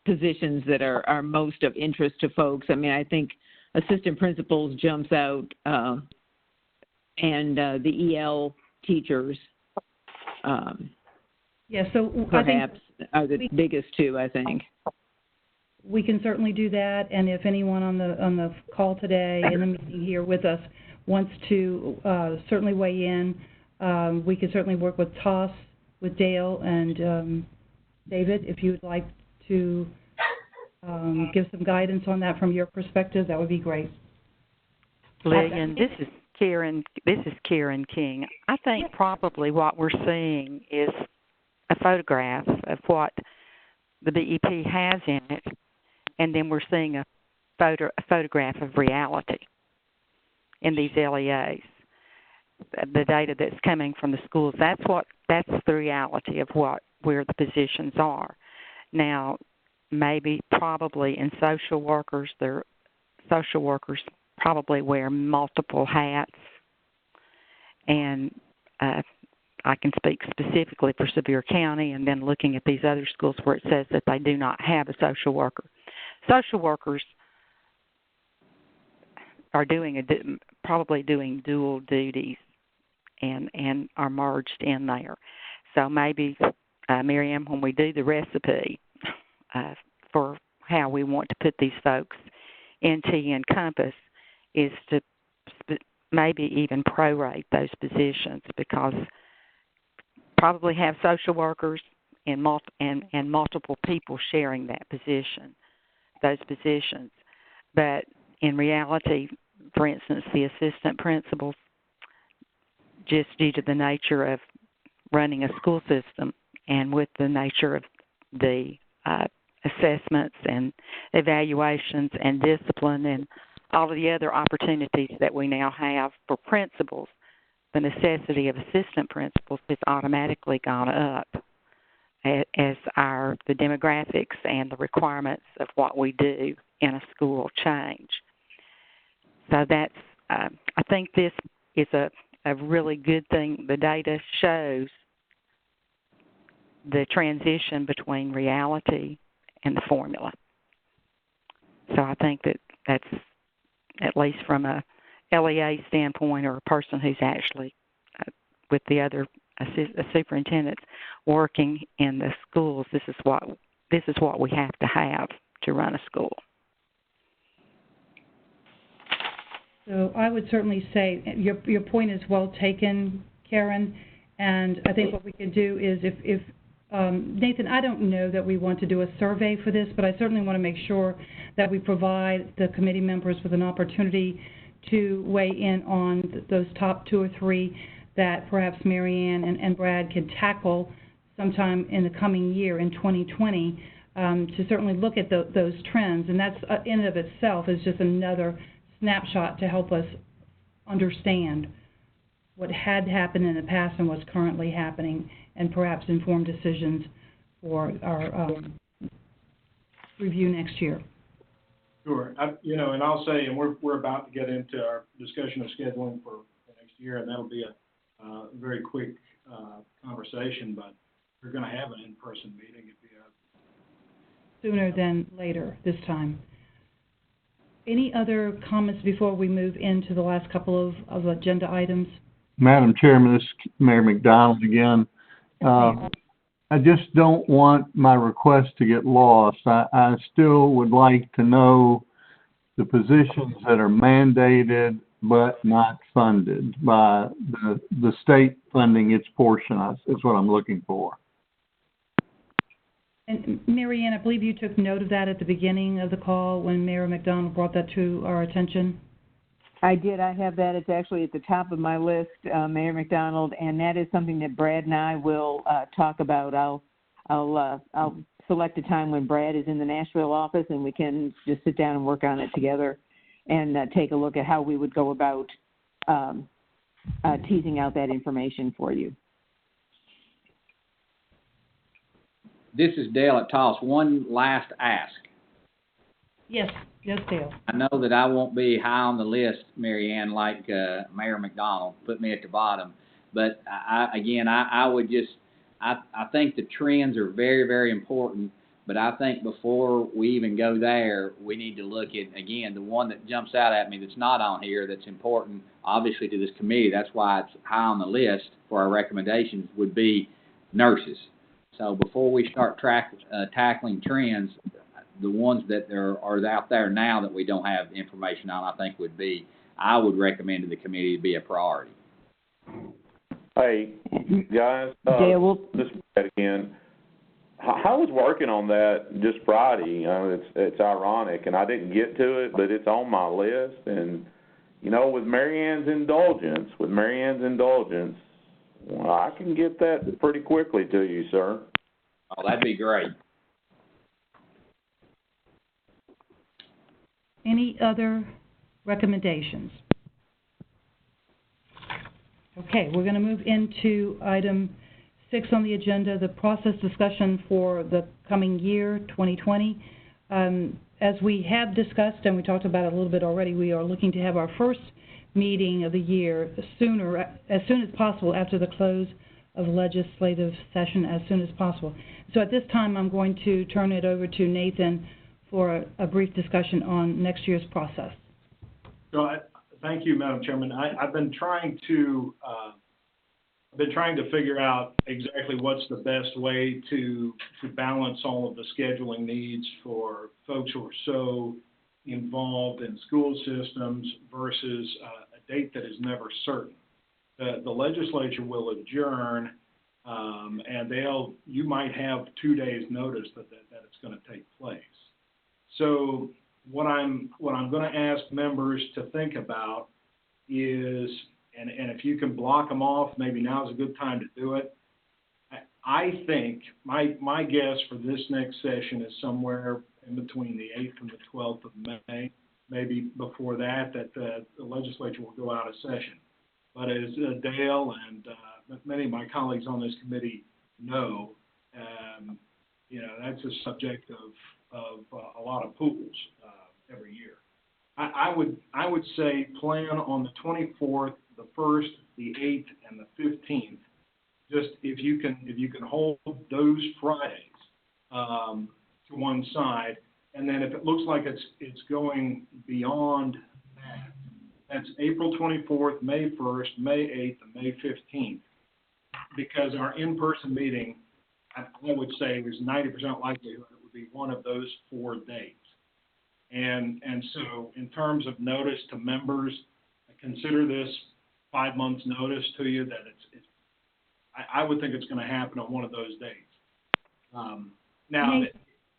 positions that are most of interest to folks. I mean, I think assistant principals jumps out, and the EL teachers, so perhaps are the biggest two, I think. We can certainly do that, and if anyone on the call today in the meeting here with us wants to certainly weigh in, we can certainly work with Toss, with Dale, and David, if you would like to give some guidance on that from your perspective, that would be great. Lillian, this is Karen King. I think probably what we're seeing is a photograph of what the BEP has in it, and then we're seeing a photograph of reality in these LEAs. The data that's coming from the schools, that's the reality of where the positions are. Now, maybe probably in social workers probably wear multiple hats, and I can speak specifically for Sevier County, and then looking at these other schools where it says that they do not have a social worker. Social workers are probably doing dual duties and are merged in there. So maybe, Miriam, when we do the recipe for how we want to put these folks in T and Compass, is to maybe even prorate those positions, because probably have social workers and multiple people sharing those positions. But in reality, for instance, the assistant principals, just due to the nature of running a school system and with the nature of the assessments and evaluations and discipline and all of the other opportunities that we now have for principals, the necessity of assistant principals has automatically gone up as the demographics and the requirements of what we do in a school change. So that's, I think this is a really good thing. The data shows the transition between reality and the formula. So I think that's, at least from a LEA standpoint, or a person who's actually with the other superintendents working in the schools, this is what we have to run a school. So I would certainly say your point is well taken, Karen, and I think what we could do is if Nathan, I don't know that we want to do a survey for this, but I certainly want to make sure that we provide the committee members with an opportunity to weigh in on those top 2 or 3 that perhaps Marianne and Brad could tackle sometime in the coming year in 2020 to certainly look at those trends. And that's in and of itself is just another snapshot to help us understand what had happened in the past and what's currently happening, and perhaps inform decisions for our review next year. Sure. And I'll say, and we're about to get into our discussion of scheduling for next year, and that'll be a very quick conversation, but we're going to have an in-person meeting. Sooner than later this time. Any other comments before we move into the last couple of agenda items? Madam Chairman, this is Mayor McDonald again. I just don't want my request to get lost. I still would like to know the positions that are mandated but not funded by the state funding its portion. Is what I'm looking for. And Marianne, I believe you took note of that at the beginning of the call when Mayor McDonald brought that to our attention. I did. I have that. It's actually at the top of my list, Mayor McDonald, and that is something that Brad and I will talk about. I'll select a time when Brad is in the Nashville office, and we can just sit down and work on it together, and take a look at how we would go about teasing out that information for you. This is Dale at Toss. One last ask. Yes, Dale. I know that I won't be high on the list, Marianne, like Mayor McDonald put me at the bottom. But I would just I think the trends are very, very important, but I think before we even go there, we need to look at, again, the one that jumps out at me that's not on here that's important, obviously, to this committee. That's why it's high on the list for our recommendations would be nurses. So before we start tackling trends, the ones that are out there now that we don't have information on, I think I would recommend to the committee to be a priority. Hey, guys, this is Brad again. I was working on that just Friday. It's ironic, and I didn't get to it, but it's on my list. And, with Mary Ann's indulgence, well, I can get that pretty quickly to you, sir. Oh, that'd be great. Any other recommendations? Okay, we're going to move into item 6 on the agenda, the process discussion for the coming year, 2020. As we have discussed, and we talked about it a little bit already, we are looking to have our first meeting of the year as soon as possible after the close of legislative session, as soon as possible. So at this time, I'm going to turn it over to Nathan for a brief discussion on next year's process. So thank you, Madam Chairman. I've been trying to figure out exactly what's the best way to balance all of the scheduling needs for folks who are so involved in school systems versus a date that is never certain. The legislature will adjourn, and you might have 2 days notice that it's going to take place. So what I'm going to ask members to think about is, and if you can block them off, maybe now's a good time to do it. I think my guess for this next session is somewhere in between the 8th and the 12th of May, maybe before that the legislature will go out of session. But as Dale and many of my colleagues on this committee know, that's a subject of a lot of pools every year. I would say plan on the 24th, the 1st, the 8th, and the 15th. Just if you can hold those Fridays to one side, and then if it looks like it's going beyond that, that's April 24th, May 1st, May 8th, and May 15th. Because our in-person meeting, I would say there's 90% likelihood it would be one of those 4 dates. And so in terms of notice to members, consider this 5 months notice to you that I would think it's going to happen on one of those dates. Now,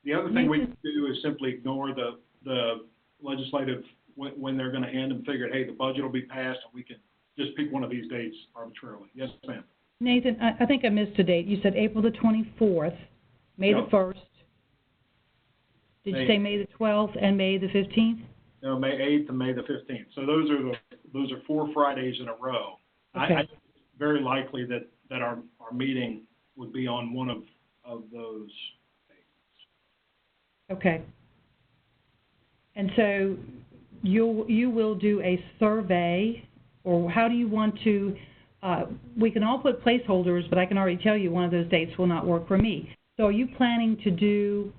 the other thing we can do is simply ignore the legislative when they're going to end and figure, hey, the budget will be passed, and we can just pick one of these dates arbitrarily. Yes, ma'am. Nathan, I think I missed a date. You said April the 24th, May the 1st. Did you say May the 12th and May the 15th? No, May 8th and May the 15th. So those are 4 Fridays in a row. Okay. I think it's very likely that our meeting would be on one of those dates. Okay. And so you will do a survey, or how do you want to? We can all put placeholders, but I can already tell you one of those dates will not work for me. So are you planning to do?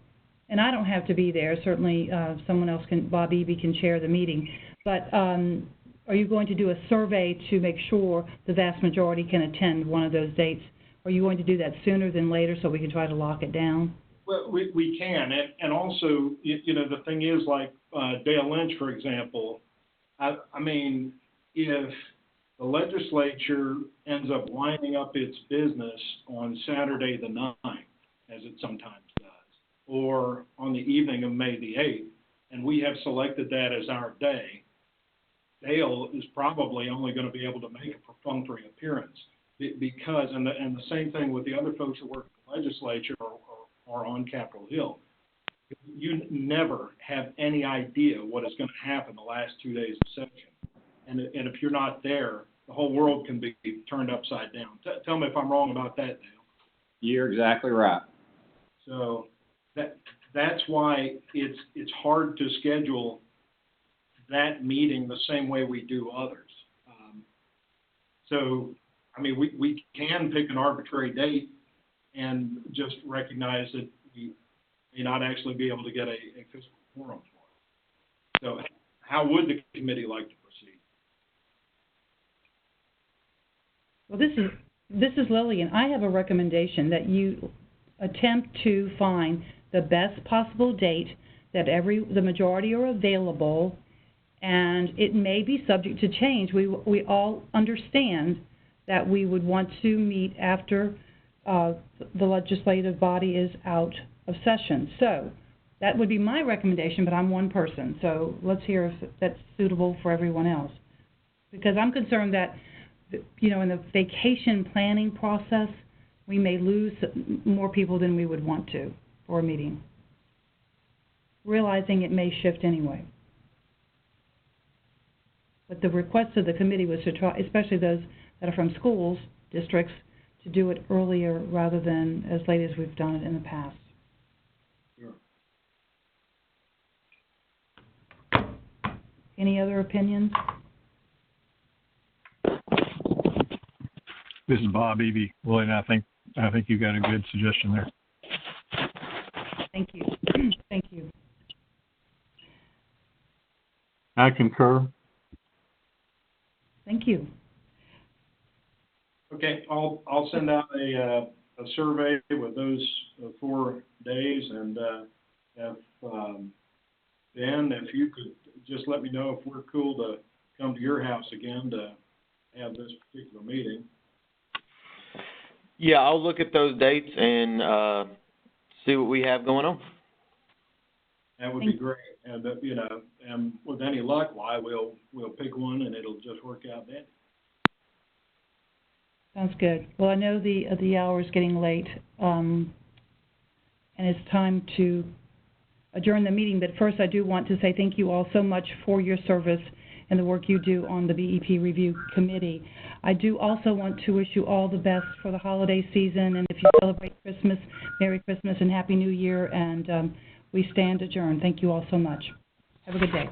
And I don't have to be there. Certainly, someone else Bob Eby can chair the meeting. But are you going to do a survey to make sure the vast majority can attend one of those dates? Are you going to do that sooner than later so we can try to lock it down? Well, we can. And also, the thing is, like Dale Lynch, for example, I mean, if the legislature ends up winding up its business on Saturday the 9th, as it sometimes does, or on the evening of May the 8th, and we have selected that as our day, Dale is probably only going to be able to make a perfunctory appearance because, and the same thing with the other folks who work at the legislature or on Capitol Hill. You never have any idea what is going to happen the last 2 days of session. And if you're not there, the whole world can be turned upside down. Tell me if I'm wrong about that, Dale. You're exactly right. So that's why it's hard to schedule that meeting the same way we do others. So, I mean, we can pick an arbitrary date and just recognize that we may not actually be able to get a physical quorum for it. So how would the committee like to proceed? Well, this is Lillian. I have a recommendation that you attempt to find the best possible date that the majority are available, and it may be subject to change. We all understand that we would want to meet after the legislative body is out of session. So that would be my recommendation, but I'm one person. So let's hear if that's suitable for everyone else. Because I'm concerned that, in the vacation planning process, we may lose more people than we would want to for a meeting, realizing it may shift anyway. But the request of the committee was to try, especially those that are from schools, districts, to do it earlier rather than as late as we've done it in the past. Sure. Any other opinions? This is Bob Eby. Willie, and I think you got a good suggestion there. Thank you. Thank you. I concur. Thank you. Okay, I'll send out a survey with those 4 days, and if Ben, if you could just let me know if we're cool to come to your house again to have this particular meeting. Yeah, I'll look at those dates and see what we have going on. That would be great, and and with any luck, we'll pick one, and it'll just work out then. Sounds good. Well, I know the hour is getting late, and it's time to adjourn the meeting. But first, I do want to say thank you all so much for your service and the work you do on the BEP Review Committee. I do also want to wish you all the best for the holiday season, and if you celebrate Christmas, Merry Christmas and Happy New Year, and we stand adjourned. Thank you all so much. Have a good day.